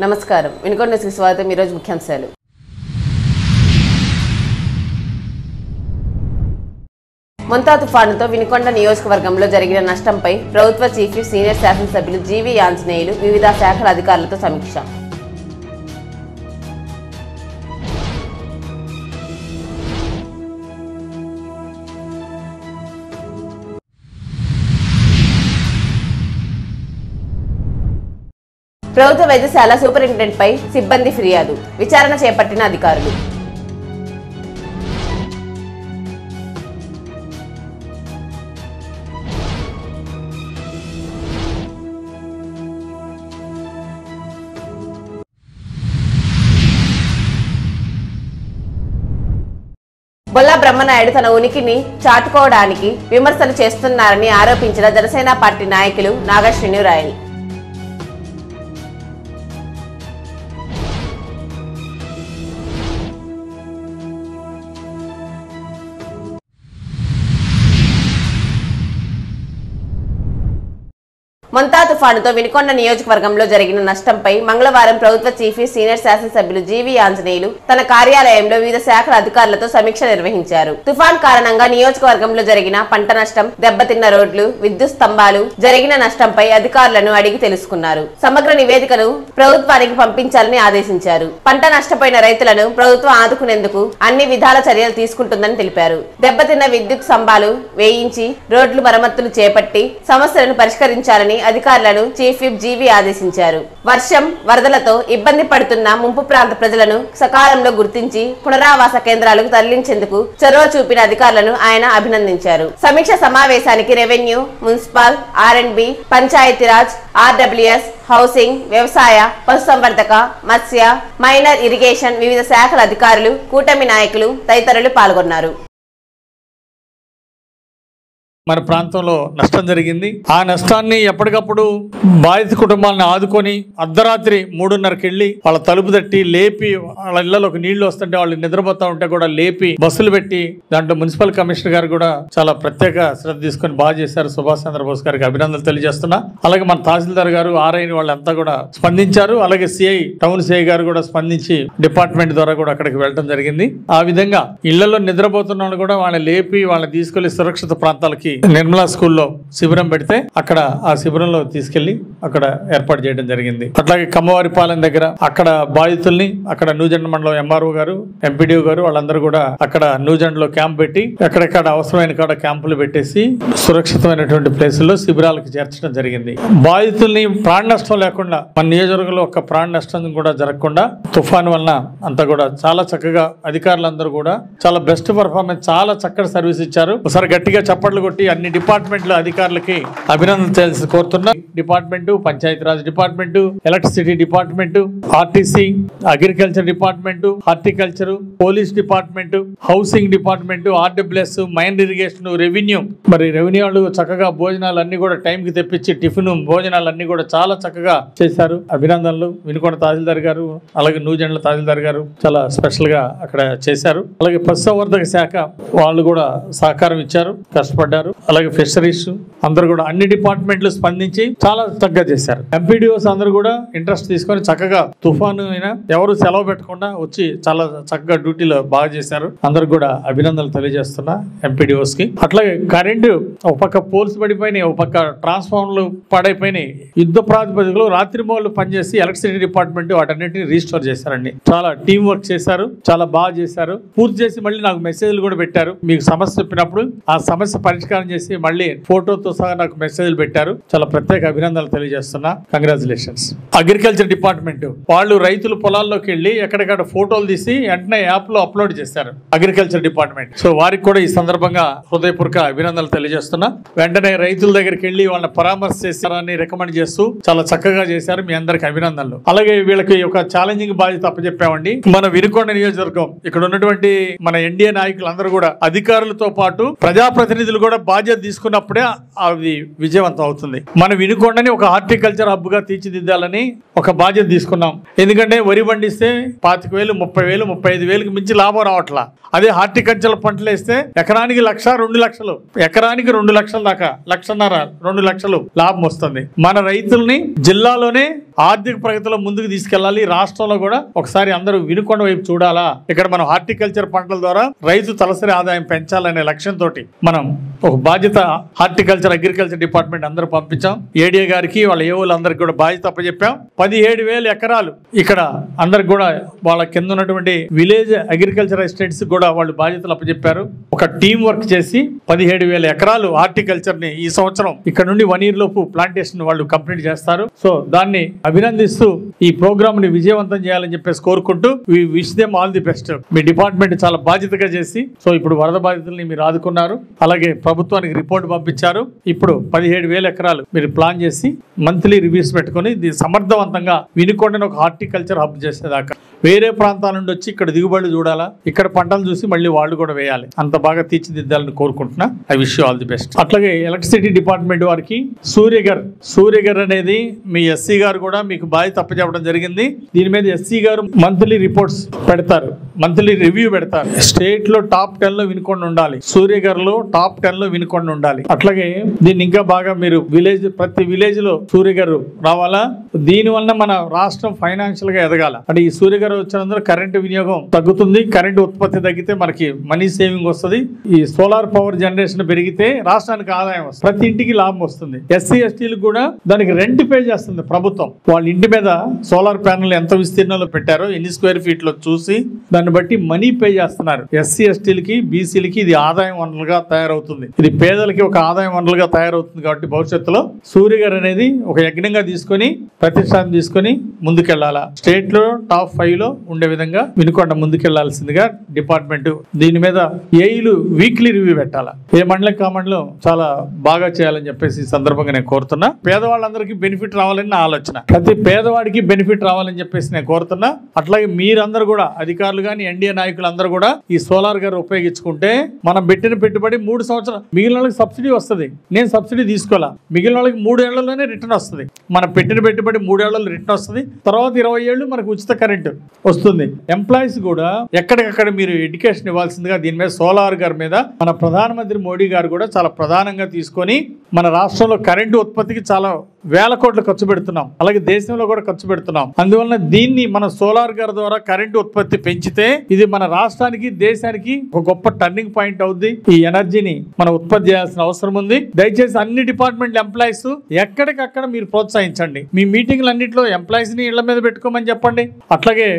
నమస్కారం. వినుకొండ శ్రీ స్వాగతం. ఈరోజు ముఖ్యాంశాలు. మొంతా తుఫానుతో వినుకొండ నియోజకవర్గంలో జరిగిన నష్టంపై ప్రభుత్వ చీఫ్ విప్ సీనియర్ శాసనసభ్యులు జీవీ ఆంజనేయులు వివిధ శాఖల అధికారులతో సమీక్ష. ప్రభుత్వ వైద్యశాల సూపరింటెండెంట్పై సిబ్బంది ఫిర్యాదు. విచారణ చేపట్టిన అధికారులు. బొల్లా బ్రహ్మనాయుడు తన ఉనికిని చాటుకోవడానికి విమర్శలు చేస్తున్నారని ఆరోపించిన జనసేన పార్టీ నాయకులు నాగశ్విని రాయల్. మొంతా తుఫానుతో వినుకొండ నియోజకవర్గంలో జరిగిన నష్టంపై మంగళవారం ప్రభుత్వ చీఫ్ విప్ సీనియర్ శాసనసభ్యులు జీవీ ఆంజనేయులు తన కార్యాలయంలో వివిధ శాఖల అధికారులతో సమీక్ష నిర్వహించారు. తుఫాన్ కారణంగా నియోజకవర్గంలో జరిగిన పంట నష్టం, దెబ్బతిన్న రోడ్లు, విద్యుత్ స్తంభాలు, జరిగిన నష్టంపై అధికారులను అడిగి తెలుసుకున్నారు. సమగ్ర నివేదికను ప్రభుత్వానికి పంపించాలని ఆదేశించారు. పంట నష్టపోయిన రైతులను ప్రభుత్వం ఆదుకునేందుకు అన్ని విధాల చర్యలు తీసుకుంటుందని తెలిపారు. దెబ్బతిన్న విద్యుత్ స్తంభాలు వేయించి రోడ్లు మరమ్మతులు చేపట్టి సమస్యలను పరిష్కరించాలని అధికారులను చీఫ్ విప్ జీవీ ఆదేశించారు. వర్షం, వరదలతో ఇబ్బంది పడుతున్న ముంపు ప్రాంత ప్రజలను సకాలంలో గుర్తించి పునరావాస కేంద్రాలకు తరలించేందుకు చొరవ చూపిన అధికారులను ఆయన అభినందించారు. సమీక్ష సమావేశానికి revenue, municipal, R&B, Panchayati Raj, RWS, housing, వ్యవసాయ, పశుసంవర్ధక, మత్స్య, మైనర్ ఇరిగేషన్ వివిధ శాఖల అధికారులు, కూటమి నాయకులు తదితరులు పాల్గొన్నారు. మన ప్రాంతంలో నష్టం జరిగింది. ఆ నష్టాన్ని ఎప్పటికప్పుడు బాధిత కుటుంబాలను ఆదుకొని అర్ధరాత్రి 3:30కి వెళ్ళి వాళ్ళ తలుపు తట్టి లేపి వాళ్ళ ఇళ్లలోకి నీళ్లు వస్తుంటే వాళ్ళు నిద్రపోతా ఉంటే కూడా లేపి బస్సులు పెట్టి దాంట్లో మున్సిపల్ కమిషనర్ గారు కూడా చాలా ప్రత్యేక శ్రద్ధ తీసుకొని బాగా చేశారు. సుభాష్ చంద్రబోస్ గారికి అభినందనలు తెలియజేస్తున్నా. అలాగే మన తహసీల్దార్ గారు, RI వాళ్ళంతా కూడా స్పందించారు. అలాగే టౌన్ సిఐ గారు కూడా స్పందించి డిపార్ట్మెంట్ ద్వారా కూడా అక్కడికి వెళ్ళడం జరిగింది. ఆ విధంగా ఇళ్లలో నిద్రపోతున్న వాళ్ళు కూడా వాళ్ళని లేపి వాళ్ళని తీసుకెళ్లి సురక్షిత ప్రాంతాలకి నిర్మలా స్కూల్లో శిబిరం పెడితే అక్కడ ఆ శిబిరంలో తీసుకెళ్లి అక్కడ ఏర్పాటు చేయడం జరిగింది. అట్లాగే కమ్మవారిపాలెం దగ్గర అక్కడ బాధితుల్ని అక్కడ న్యూజెండ్ మండలం MRO గారు, MPDO గారు వాళ్ళందరూ కూడా అక్కడ న్యూజెండ్ లో క్యాంప్ పెట్టి ఎక్కడెక్కడ అవసరమైన కాడ క్యాంపులు పెట్టేసి సురక్షితమైనటువంటి ప్లేసుల్లో శిబిరాలకు చేర్చడం జరిగింది. బాధితుల్ని ప్రాణ నష్టం లేకుండా మన నియోజకవర్గంలో ఒక ప్రాణ నష్టం కూడా జరగకుండా తుఫాను వలన అంతా కూడా చాలా చక్కగా అధికారులందరూ కూడా చాలా బెస్ట్ పర్ఫార్మెన్స్, చాలా చక్కటి సర్వీస్ ఇచ్చారు. ఒకసారి గట్టిగా చప్పట్లు కొట్టి అన్ని డిపార్ట్మెంట్ల అధికారులకి అభినందన తెలిసి కోరుతున్నా. Department, Panchayatiraj department, electricity department, RTC, agriculture department, horticulture, police department, housing department, RWS, main irrigation, revenue. మరి రెవెన్యూ వాళ్ళు చక్కగా భోజనాలు అన్ని కూడా టైం కి తెప్పించి టిఫిన్ భోజనాలు అన్ని కూడా చాలా చక్కగా చేశారు. అభినందనలు. వినుకొండ తహసీల్దార్ గారు అలాగే న్యూజెండ్ల తహసీల్దార్ గారు చాలా స్పెషల్ గా అక్కడ చేశారు. అలాగే పశుసంవర్ధక శాఖ వాళ్ళు కూడా సహకారం ఇచ్చారు, కష్టపడ్డారు. అలాగే ఫిషరీస్ అందరూ కూడా అన్ని డిపార్ట్మెంట్లు స్పందించి చాలా చక్కగా చేశారు. MPDOs అందరూ కూడా ఇంట్రెస్ట్ తీసుకొని చక్కగా తుఫాను అయినా ఎవరు సెలవు పెట్టకుండా వచ్చి చాలా చక్కగా డ్యూటీలో బాగా చేశారు. అందరు కూడా అభినందనలు తెలియజేస్తున్నా MPDOs కి. అట్లాగే కరెంటు ఒక పక్క పోల్స్ పడిపోయినాయి, ఒక పక్క ట్రాన్స్ఫార్మర్లు పడైపోయినాయి. యుద్ధ ప్రాతిపదికలో రాత్రి మోళ్ళు పనిచేసి ఎలక్ట్రిసిటీ డిపార్ట్మెంట్ వాటన్నిటిని రీస్టోర్ చేశారండి. చాలా టీం వర్క్ చేశారు, చాలా బాగా చేశారు. పూర్తి చేసి మళ్ళీ నాకు మెసేజ్లు కూడా పెట్టారు. మీకు సమస్య చెప్పినప్పుడు ఆ సమస్య పరిష్కారం చేసి మళ్ళీ ఫోటోతో సహా నాకు మెసేజ్లు పెట్టారు. చాలా ప్రత్యేక అభినందనలు తెలియజేస్తున్నా. కంగ్రాచులేషన్స్. అగ్రికల్చర్ డిపార్ట్మెంట్ వాళ్ళు రైతులు పొలాల్లోకి వెళ్ళి ఎక్కడెక్కడ ఫోటోలు తీసి వెంటనే యాప్ లో అప్లోడ్ చేశారు అగ్రికల్చర్ డిపార్ట్మెంట్. సో వారికి కూడా ఈ సందర్భంగా హృదయపూర్వక అభినందనలు తెలియజేస్తున్నా. వెంటనే రైతుల దగ్గరికి వెళ్ళి వాళ్ళని పరామర్శ చేశారని రికమెండ్ చేస్తూ చాలా చక్కగా చేశారు. మీ అందరికి అభినందనలు. అలాగే వీళ్ళకి ఒక ఛాలెంజింగ్ బాధ్యత అప్పచెప్పామండి. మన వినుకొండ నియోజకవర్గం ఇక్కడ ఉన్నటువంటి మన NDA నాయకులందరూ కూడా అధికారులతో పాటు ప్రజాప్రతినిధులు కూడా బాధ్యత తీసుకున్నప్పుడే అది విజయవంతం అవుతుంది. మన వినుకొండని ఒక హార్టికల్చర్ హబ్ గా తీర్చిదిద్దాలని ఒక బాధ్యత తీసుకున్నాం. ఎందుకంటే వరి పండిస్తే 25,000, 30,000, 35,000కి మించి లాభం రావట్లా. అదే హార్టికల్చర్ పంటలు వేస్తే ఎకరానికి 1,00,000, 2 లక్షలు, ఎకరానికి 2 లక్షల దాకా, 1,50,000, 2 లక్షలు లాభం వస్తుంది. మన రైతుల్ని జిల్లాలోనే ఆర్థిక ప్రగతిలో ముందుకు తీసుకెళ్లాలి. రాష్ట్రంలో కూడా ఒకసారి అందరూ వినుకొండ వైపు చూడాలా. ఇక్కడ మనం హార్టికల్చర్ పంటల ద్వారా రైతు తలసరి ఆదాయం పెంచాలనే లక్ష్యంతో మనం ఒక బాధ్యత హార్టికల్చర్ అగ్రికల్చర్ డిపార్ట్మెంట్ అందరూ పంపించాం. ఏడీఏ గారికి వాళ్ళ ఏఓలందరికీ కూడా బాధ్యత అప్పచెప్పాం. 17,000 ఎకరాలు ఇక్కడ అందరికి కూడా వాళ్ళ కింద ఉన్నటువంటి విలేజ్ అగ్రికల్చర్ ఎస్టేట్స్ కూడా వాళ్ళు బాధ్యతలు అప్పచెప్పారు. ఒక టీం వర్క్ చేసి 17,000 ఎకరాలు హార్టికల్చర్ ని ఈ సంవత్సరం ఇక్కడ నుండి 1 year లోపు ప్లాంటేషన్ వాళ్ళు కంప్లీట్ చేస్తారు. సో దాన్ని అభినందిస్తూ ఈ ప్రోగ్రామ్ ని విజయవంతం చేయాలని చెప్పేసి కోరుకుంటూ we wish them all the best. మీ డిపార్ట్మెంట్ చాలా బాధ్యతగా చేసి సో ఇప్పుడు వరద బాధితుల్ని మీరు ఆదుకున్నారు. అలాగే ప్రభుత్వానికి రిపోర్ట్ పంపించారు. ఇప్పుడు 17,000 ఎకరాలు మీరు ప్లాన్ చేసి మంత్లీ రివ్యూస్ పెట్టుకుని దీన్ని సమర్థవంతంగా వినుకొండను ఒక హార్టికల్చర్ హబ్ చేసేదాకా వేరే ప్రాంతాల నుండి వచ్చి ఇక్కడ దిగుబడులు చూడాలా, ఇక్కడ పంటలు చూసి మళ్ళీ వాళ్ళు కూడా వేయాలి. అంత బాగా తీర్చిదిద్దాలని కోరుకుంటున్నా. I wish you all the best. అట్లాగే ఎలక్ట్రిసిటీ డిపార్ట్మెంట్ వారికి సూర్యగర్ అనేది మీ ఎస్సీ గారు కూడా మీకు బాధ్యత అప్పచెప్పడం జరిగింది. దీని మీద ఎస్సీ గారు మంత్లీ రిపోర్ట్స్ పెడతారు, మంత్లీ రివ్యూ పెడతారు. స్టేట్ లో టాప్ 10 లో వినుకొండ ఉండాలి, సూర్యగర్ లో టాప్ 10 లో వినుకొండ ఉండాలి. అట్లాగే దీన్ని ఇంకా బాగా మీరు ప్రతి విలేజ్ లో సూర్యగర్ రావాలా. దీని వల్ల మన రాష్ట్రం ఫైనాన్షియల్ గా ఎదగాల. అంటే ఈ సూర్యగర్ వచ్చినందుకు కరెంటు వినియోగం తగ్గుతుంది, కరెంటు ఉత్పత్తి తగ్గితే మనకి మనీ సేవింగ్ వస్తుంది. ఈ సోలార్ పవర్ జనరేషన్ పెరిగితే రాష్ట్రానికి ఆదాయం వస్తుంది, ప్రతి ఇంటికి లాభం వస్తుంది. ఎస్సీ ఎస్టీలకు కూడా దానికి రెంట్ పే చేస్తుంది ప్రభుత్వం. వాళ్ళ ఇంటి మీద సోలార్ ప్యానల్ ఎంత విస్తీర్ణంలో పెట్టారో, ఎన్ని స్క్వేర్ ఫీట్ లో చూసి దాన్ని బట్టి మనీ పే చేస్తున్నారు. ఎస్సీ ఎస్టీలకి బీసీలకి ఇది ఆదాయం వనరులుగా తయారవుతుంది. ఇది పేదలకి ఒక ఆదాయం వనరులుగా తయారవుతుంది. కాబట్టి భవిష్యత్తులో సూర్యగర్ అనేది ఒక యజ్ఞంగా తీసుకొని ప్రతిష్టానం తీసుకొని ముందుకెళ్లాలా. స్టేట్ లో టాప్ 5 లో ఉండే విధంగా వినుకొండ ముందుకెళ్లాల్సిందిగా డిపార్ట్మెంట్ దీని మీద ఏఈలు వీక్లీ రివ్యూ పెట్టాలా. ఏ మండలం కా మండలం చాలా బాగా చేయాలని చెప్పేసి ఈ సందర్భంగా నేను కోరుతున్నా. పేదవాళ్ళందరికీ బెనిఫిట్ రావాలని నా ఆలోచన. ప్రతి పేదవాడికి బెనిఫిట్ రావాలని చెప్పేసి నేను కోరుతున్నా. అట్లాగే మీరందరూ కూడా అధికారులు కానీ ఎన్డీఏ నాయకులందరూ కూడా ఈ సోలార్ గారు ఉపయోగించుకుంటే మనం పెట్టిన పెట్టుబడి 3 సంవత్సరాలు మిగిలిన వాళ్ళకి సబ్సిడీ వస్తుంది. నేను సబ్సిడీ తీసుకోవాలా, మిగిలిన వాళ్ళకి 3 ఏళ్లలోనే రిటర్న్ వస్తుంది. మనం పెట్టిన పెట్టుబడి 3 ఏళ్లలో రిటర్న్ వస్తుంది. తర్వాత 20 ఏళ్ళు మనకు ఉచిత కరెంట్ వస్తుంది. ఎంప్లాయీస్ కూడా ఎక్కడికక్కడ మీరు ఎడ్యుకేషన్ ఇవ్వాల్సిందిగా దీని మీద సోలార్ గారి మీద మన ప్రధానమంత్రి మోడీ గారు కూడా చాలా ప్రధానంగా తీసుకొని మన రాష్ట్రంలో కరెంటు ఉత్పత్తికి చాలా వేల కోట్లు ఖర్చు పెడుతున్నాం. అలాగే దేశంలో కూడా ఖర్చు పెడుతున్నాం. అందువలన దీన్ని మన సోలార్ గారి ద్వారా కరెంటు ఉత్పత్తి పెంచితే ఇది మన రాష్ట్రానికి దేశానికి ఒక గొప్ప టర్నింగ్ పాయింట్ అవుద్ది. ఈ ఎనర్జీని మనం ఉత్పత్తి చేయాల్సిన అవసరం ఉంది. దయచేసి అన్ని డిపార్ట్మెంట్ ఎంప్లాయీస్ ఎక్కడికక్కడ మీరు ప్రోత్సహించండి. మీ మీటింగ్లు అన్నింటిలో ఎంప్లాయీస్ ని ఇళ్ల మీద పెట్టుకోమని చెప్పండి. అట్లాగే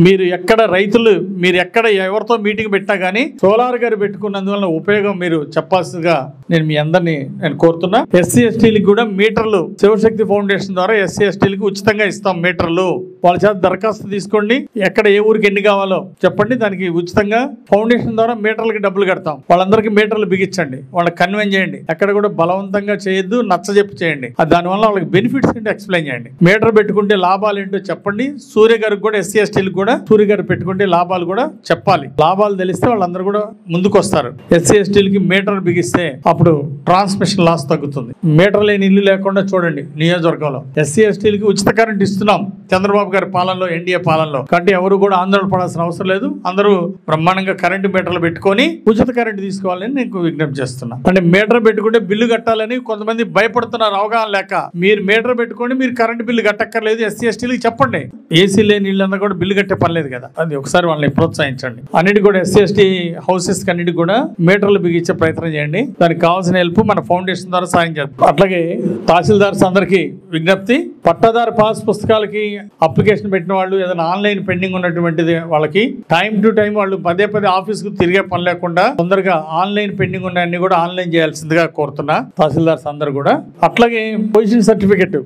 మీరు ఎక్కడ రైతులు మీరు ఎక్కడ ఎవరితో మీటింగ్ పెట్టినా కానీ సోలార్ గారు పెట్టుకున్నందువల్ల ఉపయోగం మీరు చెప్పాల్సిందిగా నేను మీ అందరినీ నేను కోరుతున్నా. ఎస్సీ ఎస్టీలకు కూడా మీటర్లు శివశక్తి ఫౌండేషన్ ద్వారా ఎస్సీ ఎస్టీలకు ఉచితంగా ఇస్తాం మీటర్లు. వాళ్ళ చేత దరఖాస్తు తీసుకోండి. ఎక్కడ ఏ ఊరికి ఎన్ని కావాలో చెప్పండి, దానికి ఉచితంగా ఫౌండేషన్ ద్వారా మీటర్లకి డబ్బులు కడతాం. వాళ్ళందరికీ మీటర్లు బిగించండి, వాళ్ళకి కన్వెన్స్ చేయండి. ఎక్కడ కూడా బలవంతంగా చేయొద్దు, నచ్చజెప్పి చేయండి. దానివల్ల వాళ్ళకి బెనిఫిట్స్ ఏంటో ఎక్స్ప్లెయిన్ చేయండి. మీటర్ పెట్టుకుంటే లాభాలు ఏంటో చెప్పండి. సూర్య గారికి కూడా ఎస్సీ ఎస్టీలకు కూడా సూర్య గారు పెట్టుకుంటే లాభాలు కూడా చెప్పాలి. లాభాలు తెలిస్తే వాళ్ళందరూ కూడా ముందుకు వస్తారు. ఎస్సీ ఎస్టీలకి మీటర్ బిగిస్తే అప్పుడు ట్రాన్స్మిషన్ లాస్ తగ్గుతుంది. మీటర్ లేని ఇల్లు లేకుండా చూడండి నియోజకవర్గంలో. ఎస్సీ ఎస్టీలకి ఉచిత కరెంట్ ఇస్తున్నాం చంద్రబాబు గారి పాలనలో, ఎన్డీఏ పాలనలో. కాబట్టి ఎవరు కూడా ఆందోళన పడాల్సిన అవసరం లేదు. అందరూ బ్రహ్మాండంగా కరెంటు మీటర్లు పెట్టుకొని ఉచిత కరెంట్ తీసుకోవాలని నేను విజ్ఞప్తి చేస్తున్నా. అంటే మీటర్ పెట్టుకుంటే బిల్లు కట్టాలని కొంతమంది భయపడుతున్నారు అవగాహన లేక. మీరు మీటర్ పెట్టుకోండి, మీరు కరెంట్ బిల్లు కట్టక్కర్లేదు. ఎస్సీ ఎస్టీలకి చెప్పండి. ఏసీ లేని ఇళ్ళంతా కూడా బిల్లు కట్టే పర్లేదు కదా. అది ఒకసారి వాళ్ళని ప్రోత్సహించండి. అన్నిటి కూడా ఎస్సీ ఎస్టీ హౌసెస్ అన్నిటి కూడా మీటర్లు బిగించే ప్రయత్నం చేయండి. దానికి కావాల్సిన హెల్ప్ మన ఫౌండేషన్ ద్వారా సాయం చేద్దాం. అట్లాగే తహసీల్దార్స్ అందరికీ విజ్ఞప్తి, పట్టాదారు పాస్ పుస్తకాలకి అప్లికేషన్ పెట్టిన వాళ్ళు ఏదైనా ఆన్లైన్ పెండింగ్ ఉన్నటువంటిది వాళ్ళకి టైం టు టైం వాళ్ళు పదే ఆఫీస్ కు తిరిగే పని లేకుండా తొందరగా ఆన్లైన్ పెండింగ్ ఉన్నాయన్ని కూడా ఆన్లైన్ చేయాల్సిందిగా కోరుతున్నా తహసీల్దార్స్ అందరు కూడా. అట్లాగే పొజిషన్ సర్టిఫికెట్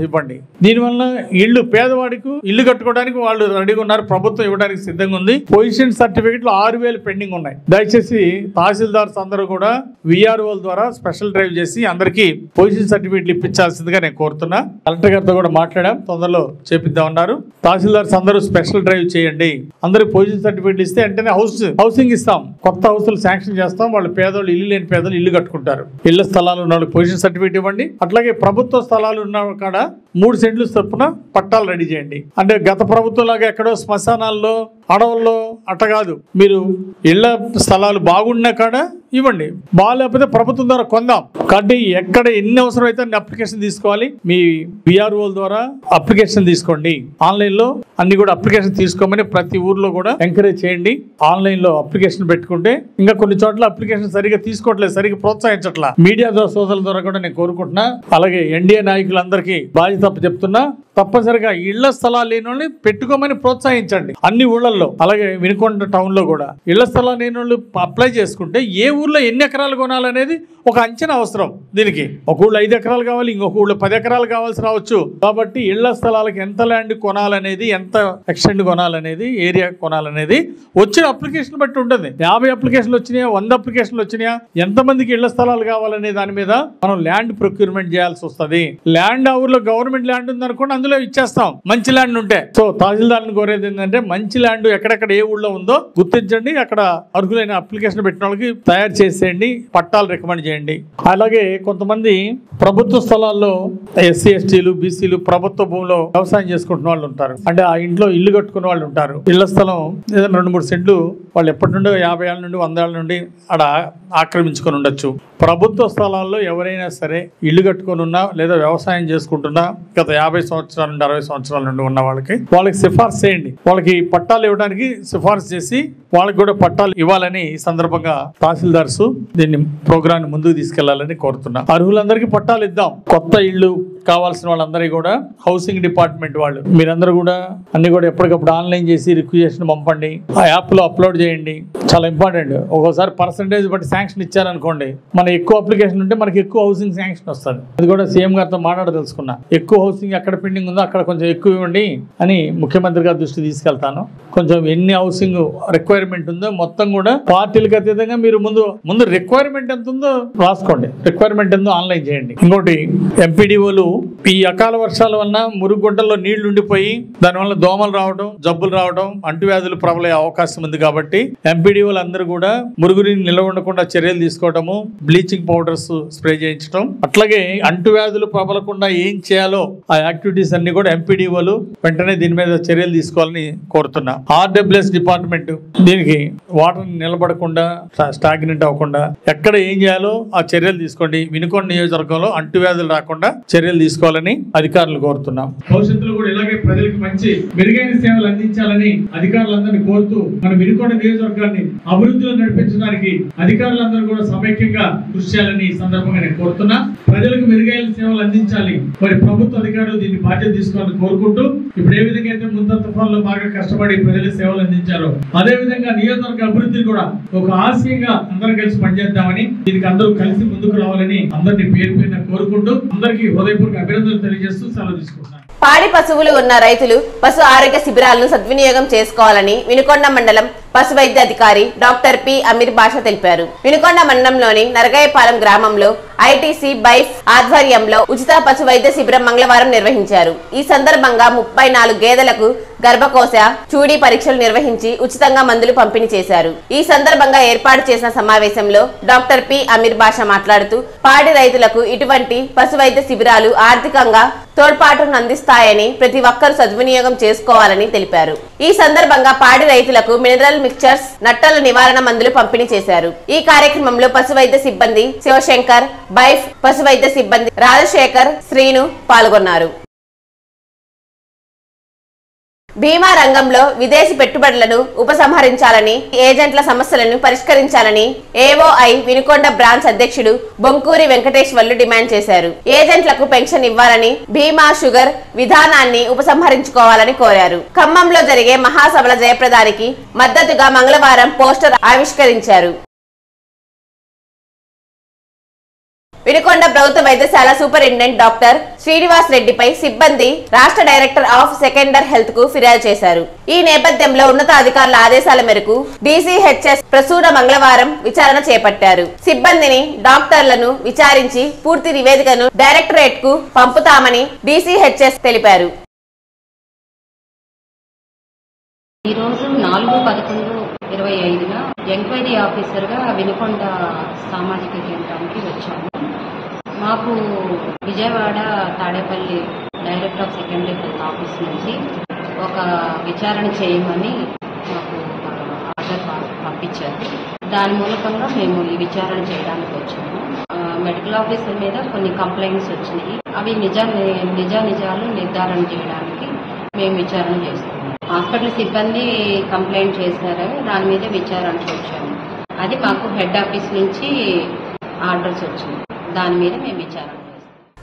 ఇవ్వండి. దీనివల్ల ఇల్లు పేదవాడికి ఇల్లు కట్టుకోవడానికి వాళ్ళు రెడీగా ఉన్నారు. ప్రభుత్వం ఇవ్వడానికి సిద్ధంగా ఉంది. పొజిషన్ సర్టిఫికెట్లు 6,000 పెండింగ్ ఉన్నాయి. దయచేసి తహసీల్దార్స్ అందరూ కూడా విఆర్ఓల ద్వారా స్పెషల్ డ్రైవ్ చేసి అందరికీ పొజిషన్ సర్టిఫికెట్లు ఇప్పించాల్సిందిగా నేను కోరుతున్నా. కలెక్టర్ గారితో కూడా మాట్లాడాం, తొందరలో చేపిద్దామన్నారు. తహసీల్దార్స్ అందరూ స్పెషల్ డ్రైవ్ చేయండి. అందరూ పొజిషన్ సర్టిఫికెట్లు ఇస్తే వెంటనే హౌసింగ్ ఇస్తాం, కొత్త హౌసులు శాంక్షన్ చేస్తాం. వాళ్ళు పేదోళ్ళు, ఇల్లు లేని పేదలు ఇల్లు కట్టుకుంటారు. ఇళ్ల స్థలాలు ఉన్న వాళ్ళకి పొజిషన్ సర్టిఫికెట్ ఇవ్వండి. అట్లాగే ప్రభుత్వ స్థలాలు ఉన్న కాడ 3 సెంట్లు చొప్పున పట్టాలు రెడీ చేయండి. అంటే గత ప్రభుత్వం లాగా ఎక్కడో శ్మశానాల్లో అడవుల్లో అట్ట కాదు. మీరు ఇళ్ల స్థలాలు బాగున్న కాడ ఇవ్వండి, బాగాలేకపోతే ప్రభుత్వం ద్వారా కొందాం. కాబట్టి ఎక్కడ ఎన్ని అవసరం అయితే అన్ని అప్లికేషన్ తీసుకోవాలి. మీ బిఆర్ఓల ద్వారా అప్లికేషన్ తీసుకోండి. ఆన్లైన్ లో అన్ని కూడా అప్లికేషన్ తీసుకోమని ప్రతి ఊర్లో కూడా ఎంకరేజ్ చేయండి. ఆన్లైన్ లో అప్లికేషన్ పెట్టుకుంటే ఇంకా కొన్ని చోట్ల అప్లికేషన్ సరిగా తీసుకోవట్లేదు, సరిగా ప్రోత్సహించట్లా. మీడియా సోదరుల ద్వారా కూడా నేను కోరుకుంటున్నా. అలాగే ఎన్డీఏ నాయకులందరికీ బాధ్యత చెప్తున్నా, తప్పనిసరిగా ఇళ్ల స్థలాలు లేని వాళ్ళని పెట్టుకోమని ప్రోత్సహించండి అన్ని ఊళ్ళల్లో. అలాగే వినుకొండ టౌన్ లో కూడా ఇళ్ల స్థలాలు లేని వాళ్ళు అప్లై చేసుకుంటే ఏ ఊర్లో ఎన్ని ఎకరాలు కొనాలనేది ఒక అంచనా అవసరం. దీనికి ఒక ఊళ్ళో 5 ఎకరాలు కావాలి, ఇంకొక ఊళ్ళో 10 ఎకరాలు కావాల్సి రావచ్చు. కాబట్టి ఇళ్ల స్థలాలకు ఎంత ల్యాండ్ కొనాలనేది, ఎంత ఎక్స్టెండ్ కొనాలనేది, ఏరియా కొనాలనేది వచ్చిన అప్లికేషన్ బట్టి ఉంటుంది. 50 అప్లికేషన్లు వచ్చినాయా, 100 అప్లికేషన్లు వచ్చినాయా, ఎంతమందికి ఇళ్ల స్థలాలు కావాలనే దాని మీద మనం ల్యాండ్ ప్రొక్యూర్మెంట్ చేయాల్సి వస్తుంది. ల్యాండ్ ఆ ఊర్లో గవర్నమెంట్ ల్యాండ్ ఉంది అనుకోండి, అందులో ఇచ్చేస్తాం మంచి ల్యాండ్ ఉంటే. సో తహసీల్దార్ని కోరేది ఏంటంటే మంచి ల్యాండ్ ఎక్కడెక్కడ ఏ ఊళ్ళో ఉందో గుర్తించండి, అక్కడ అర్హులైన అప్లికేషన్ పెట్టిన వాళ్ళకి తయారు చేసేయండి, పట్టాలు రికమెండ్ చేయండి. అలాగే కొంతమంది ప్రభుత్వ స్థలాల్లో ఎస్సీ ఎస్టీలు బీసీలు ప్రభుత్వ భూమిలో వ్యవసాయం చేసుకుంటున్న వాళ్ళు ఉంటారు. అంటే ఆ ఇంట్లో ఇల్లు కట్టుకున్న వాళ్ళు ఉంటారు. ఇళ్ల స్థలం ఏదైనా 2-3 సెంట్లు వాళ్ళు ఎప్పటి నుండో 50 ఏళ్ళ నుండి 100 ఏళ్ళ నుండి అక్కడ ఆక్రమించుకొని ఉండొచ్చు. ప్రభుత్వ స్థలాల్లో ఎవరైనా సరే ఇల్లు కట్టుకొని ఉన్నా లేదా వ్యవసాయం చేసుకుంటున్నా గత 50 సంవత్సరాల నుండి 60 సంవత్సరాల నుండి ఉన్న వాళ్ళకి సిఫార్సు చేయండి. వాళ్ళకి పట్టాలు ఇవ్వడానికి సిఫార్సు చేసి వాళ్ళకి కూడా పట్టాలు ఇవ్వాలని ఈ సందర్భంగా తహసీల్దార్స్ దీన్ని ప్రోగ్రామ్ ముందుకు తీసుకెళ్లాలని కోరుతున్నా. అర్హులందరికీ పట్టాలు ఇద్దాం. కొత్త ఇళ్లు కావాల్సిన వాళ్ళందరికీ కూడా హౌసింగ్ డిపార్ట్మెంట్ వాళ్ళు మీరందరూ కూడా అన్ని కూడా ఎప్పటికప్పుడు ఆన్లైన్ చేసి రిక్వెస్ట్ పంపండి, ఆ యాప్ లో అప్లోడ్ చేయండి. చాలా ఇంపార్టెంట్. ఒక్కోసారి పర్సంటేజ్ బట్టి శాంక్షన్ ఇచ్చారనుకోండి, మన ఎక్కువ అప్లికేషన్ ఉంటే మనకి ఎక్కువ హౌసింగ్ శాంక్షన్ వస్తుంది. అది కూడా సీఎం గారితో తెలుసుకున్నా. ఎక్కువ హౌసింగ్ ఎక్కడ పెండింగ్ ఉందో అక్కడ కొంచెం ఎక్కువ ఇవ్వండి అని ముఖ్యమంత్రి గారి దృష్టి తీసుకెళ్తాను. కొంచెం ఎన్ని హౌసింగ్ రిక్వైర్మెంట్ ఉందో మొత్తం కూడా పార్టీలకు అతీతంగా మీరు ముందు రిక్వైర్మెంట్ ఎంత ఉందో రాసుకోండి. రిక్వైర్మెంట్ ఎంతో ఆన్లైన్ చేయండి. ఇంకోటి ఎంపీడీఓలు ఈ అకాల వర్షాల వల్ల మురుగుగుంటల్లో నీళ్లు ఉండిపోయి దానివల్ల దోమలు రావడం, జబ్బులు రావడం, అంటువ్యాధులు ప్రబలే అవకాశం ఉంది. కాబట్టి ఎంపీడీఓలు అందరూ కూడా మురుగుని నిల్వ ఉండకుండా చర్యలు తీసుకోవడము, బ్లీచింగ్ పౌడర్స్ స్ప్రే చేయించడం, అట్లాగే అంటువ్యాధులు ప్రబలకుండా ఏం చేయాలో ఆ యాక్టివిటీస్ అన్ని కూడా ఎంపీడీఓలు వెంటనే దీని మీద చర్యలు తీసుకోవాలని కోరుతున్నా. ఆర్డబ్ల్యూఎస్ డిపార్ట్మెంట్ దీనికి వాటర్ నిలబడకుండా స్టాగ్నెంట్ అవ్వకుండా ఎక్కడ ఏం చేయాలో ఆ చర్యలు తీసుకోండి. వినుకొండ నియోజకవర్గంలో అంటువ్యాధులు రాకుండా చర్యలు తీసుకోవాలని అధికారులు కోరుతున్నాం. భవిష్యత్తులో కూడా ఇలాగే ప్రజలకు మంచి మెరుగైన సేవలు అందించాలని అధికారులందరినీ కోరుతూ మన వినుకొండ నియోజకవర్గాన్ని అభివృద్ధిలో నడిపించడానికి అధికారులందరూ కూడా సమైక్యంగా కృషి చేయాలని ఈ సందర్భంగా నేను కోరుతున్నా. ప్రజలకు మెరుగైన సేవలు అందించాలి. మరి ప్రభుత్వ అధికారులు దీన్ని బాధ్యత తీసుకోవాలని కోరుకుంటూ ఇప్పుడు ఏ విధంగా అయితే ముందు తుఫాన్లో బాగా కష్టపడి ప్రజలకు సేవలు అందించారో అదే విధంగా నియోజకవర్గ అభివృద్ధి కూడా ఒక ఆశయంగా అందరం కలిసి పనిచేద్దామని, దీనికి అందరూ కలిసి ముందుకు రావాలని అందరినీ పేరు పేరున కోరుకుంటూ అందరికీ హృదయపూర్వక అభినందనలు తెలియజేస్తూ సెలవు తీసుకుంటున్నాను. పాడి పశువులు ఉన్న రైతులు పశు ఆరోగ్య శిబిరాలను సద్వినియోగం చేసుకోవాలని వినుకొండ మండలం పశు వైద్య అధికారి డాక్టర్ పి అమీర్ బాషా తెలిపారు. వినుకొండ మండలంలోని నరగాయపాలెం గ్రామంలో ఐటీసీ బైఫ్ ఆధ్వర్యంలో ఉచిత పశు వైద్య శిబిరం మంగళవారం నిర్వహించారు. ఈ సందర్భంగా 34 గేదెలకు గర్భకోశ, చూడీ పరీక్షలు నిర్వహించి ఉచితంగా మందులు పంపిణీ చేశారు. ఈ సందర్భంగా ఏర్పాటు చేసిన సమావేశంలో డాక్టర్ పి అమీర్ బాషా మాట్లాడుతూ పాడి రైతులకు ఇటువంటి పశు వైద్య శిబిరాలు ఆర్థికంగా తోడ్పాటును అందిస్తాయని ప్రతి ఒక్కరూ సద్వినియోగం చేసుకోవాలని తెలిపారు. ఈ సందర్భంగా పాడి రైతులకు మినరల్ మిక్చర్స్, నట్టల నివారణ మందులు పంపిణీ చేశారు. ఈ కార్యక్రమంలో పశు వైద్య సిబ్బంది శివశంకర్, బైఫ్ పశు వైద్య సిబ్బంది రాజశేఖర్, శ్రీను పాల్గొన్నారు. బీమా రంగంలో విదేశీ పెట్టుబడులను ఉపసంహరించాలని, ఏజెంట్ల సమస్యలను పరిష్కరించాలని ఏఓఐ వినుకొండ బ్రాంచ్ అధ్యక్షుడు బొంకూరి వెంకటేశ్వర్లు డిమాండ్ చేశారు. ఏజెంట్లకు పెన్షన్ ఇవ్వాలని, బీమా షుగర్ విధానాన్ని ఉపసంహరించుకోవాలని కోరారు. ఖమ్మంలో జరిగే మహాసభల జయప్రదానికి మద్దతుగా మంగళవారం పోస్టర్ ఆవిష్కరించారు. వినుకొండ ప్రభుత్వ వైద్యశాల సూపరింటెండెంట్ డాక్టర్ శ్రీనివాస్ రెడ్డిపై సిబ్బంది రాష్ట్ర డైరెక్టర్ ఆఫ్ సెకండరీ హెల్త్ కు ఫిర్యాదు చేశారు. ఈ నేపథ్యంలో ఉన్నతాధికారుల ఆదేశాల మేరకు డీసీహెచ్ఎస్ ప్రసూన మంగళవారం విచారణ చేపట్టారు. సిబ్బందిని, డాక్టర్లను విచారించి పూర్తి నివేదికను డైరెక్టరేట్ కు పంపుతామని డీసీహెచ్ఎస్ తెలిపారు. ఈ రోజు 4/11/25 ఎంక్వైరీ ఆఫీసర్గా వినుకొండ సామాజిక కేంద్రానికి వచ్చాము. మాకు Vijayawada Tadepalli director of secondary health office నుంచి ఒక విచారణ చేయమని మాకు ఆర్డర్ పంపించారు. దాని మూలకంగా మేము ఈ విచారణ చేయడానికి వచ్చాము. మెడికల్ ఆఫీసర్ మీద కొన్ని కంప్లైంట్స్ వచ్చినాయి. అవి నిజాలు నిర్ధారణ చేయడానికి మేము విచారణ చేస్తున్నాం. హాస్పిటల్ సిబ్బంది కంప్లైంట్ చేశారు, దాని మీద విచారణకు వచ్చాము. అది మాకు హెడ్ ఆఫీస్ నుంచి ఆర్డర్స్ వచ్చింది, దాని మీద మేము విచారణ చేస్తాం.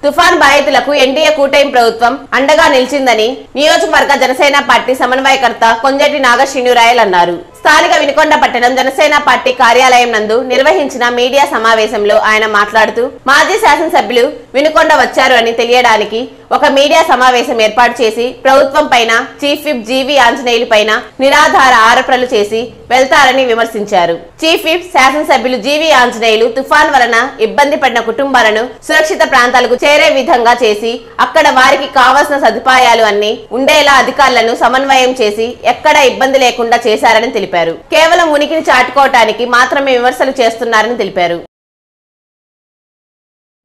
తుఫాన్ బాధితులకు ఎన్డీఏ కూటమి ప్రభుత్వం అండగా నిలిచిందని నియోజకవర్గ జనసేన పార్టీ సమన్వయకర్త కొంజటి నాగశ్రీనురాయల్ అన్నారు. స్థానిక వినుకొండ పట్టణం జనసేన పార్టీ కార్యాలయం నందు నిర్వహించిన మీడియా సమావేశంలో ఆయన మాట్లాడుతూ మాజీ శాసనసభ్యులు వినుకొండ వచ్చారు అని తెలియడానికి ఒక మీడియా సమావేశం ఏర్పాటు చేసి ప్రభుత్వం పైన చీఫ్ విప్ జీవి ఆంజనేయులు పైన నిరాధార ఆరోపణలు చేసి వెళ్తారని విమర్శించారు. చీఫ్ విప్ శాసనసభ్యులు జీవి ఆంజనేయులు తుఫాన్ వలన ఇబ్బంది పడిన కుటుంబాలను సురక్షిత ప్రాంతాలకు చేరే విధంగా చేసి అక్కడ వారికి కావాల్సిన సదుపాయాలు అన్ని ఉండేలా అధికారులను సమన్వయం చేసి ఎక్కడ ఇబ్బంది లేకుండా చేశారని తెలిపారు. కేవలం ఉనికిని చాటుకోవటానికి మాత్రమే విమర్శలు చేస్తున్నారని తెలిపారు.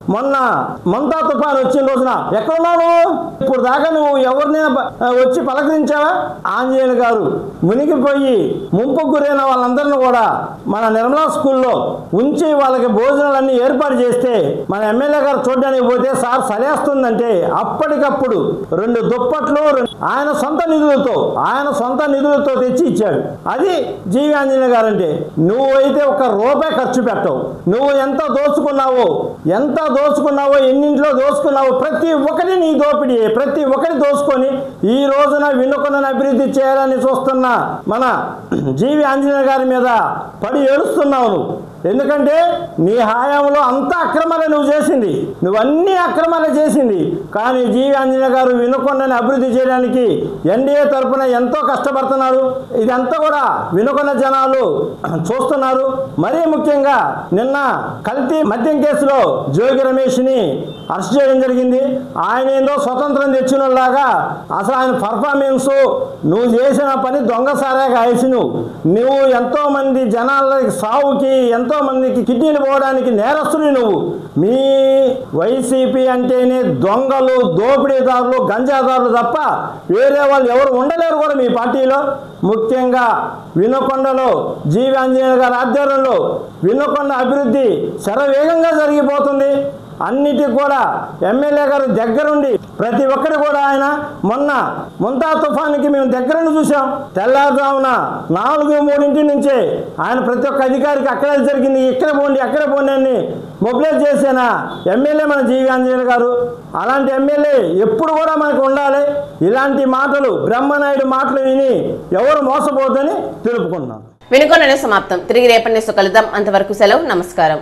మొన్న మంతా తుఫాన్ వచ్చిన రోజున ఎక్కడున్నావు నువ్వు? ఇప్పుడు దాకా నువ్వు ఎవరినైనా వచ్చి పలకరించావా? ఆంజనేయులు గారు మునిగిపోయి ముంపుకు గురైన వాళ్ళందరినీ కూడా మన నిర్మలా స్కూల్లో ఉంచి వాళ్ళకి భోజనాలన్నీ ఏర్పాటు చేస్తే మన ఎమ్మెల్యే గారు చూడడానికి పోతే సార్ సలేస్తుందంటే అప్పటికప్పుడు 2 దుప్పట్లు ఆయన సొంత నిధులతో తెచ్చి ఇచ్చాడు. అది జీవి ఆంజనేయులు గారు అంటే. నువ్వైతే ₹1 ఖర్చు పెట్టవు. నువ్వు ఎంత దోచుకున్నావో ఎన్నింట్లో దోచుకున్నావో ప్రతి ఒక్కటి నీ దోపిడీ. ప్రతి ఒక్కటి దోచుకొని ఈ రోజున వినుకొండను అభివృద్ధి చేయాలని చూస్తున్న మన జీవి ఆంజనేయులు గారి మీద పడి ఏడుస్తున్నావు నువ్వు. ఎందుకంటే నీ హయాంలో అంతా అక్రమాలే నువ్వు అన్ని అక్రమాలే చేసింది. కానీ జీవి ఆంజనేయులు గారు వినుకొండని అభివృద్ధి చేయడానికి ఎన్డీఏ తరఫున ఎంతో కష్టపడుతున్నారు. ఇదంతా కూడా వినుకొండ జనాలు చూస్తున్నారు. మరీ ముఖ్యంగా నిన్న కల్తీ మద్యం కేసులో జోగి రమేష్ని అరెస్ట్ చేయడం జరిగింది. ఆయన ఏందో స్వతంత్రం తెచ్చినలాగా అసలు ఆయన పర్ఫార్మెన్స్, నువ్వు చేసిన పని దొంగసారాగా వేసిను. నువ్వు ఎంతో మంది జనాల సావుకి, ఎంతో మందికి కిడ్నీలు పోవడానికి నేరస్తుని నువ్వు. మీ వైసీపీ అంటేనే దొంగలు, దోపిడీదారులు, గంజాదారులు తప్ప వేరే వాళ్ళు ఎవరు ఉండలేరు కూడా మీ పార్టీలో. ముఖ్యంగా వినుకొండలో జీవి ఆంజనేయులు గారి ఆధ్వర్యంలో వినుకొండ అభివృద్ధి శరవేగంగా జరిగిపోతుంది. అన్నిటికి కూడా ఎమ్మెల్యే గారు దగ్గరుండి ప్రతి ఒక్కరు కూడా ఆయన మొన్న ముంతా తుఫానికి మేము దగ్గరుండి చూసాం. తెల్లారుజామున 4-3 నుంచే ఆయన ప్రతి ఒక్క అధికారికి అక్కడే జరిగింది, అక్కడ పోండి అని మొబిలైజ్ చేసిన ఎమ్మెల్యే మన జీవి ఆంజనేయులు గారు. అలాంటి ఎమ్మెల్యే ఎప్పుడు కూడా మనకు ఉండాలి. ఇలాంటి మాటలు బ్రహ్మనాయుడు మాటలు విని ఎవరు మోసపోదని తెలుపుకుంటున్నాం. వినుకొండ సమాప్తం. తిరిగి రేపటి కలుద్దాం. అంతవరకు సెలవు. నమస్కారం.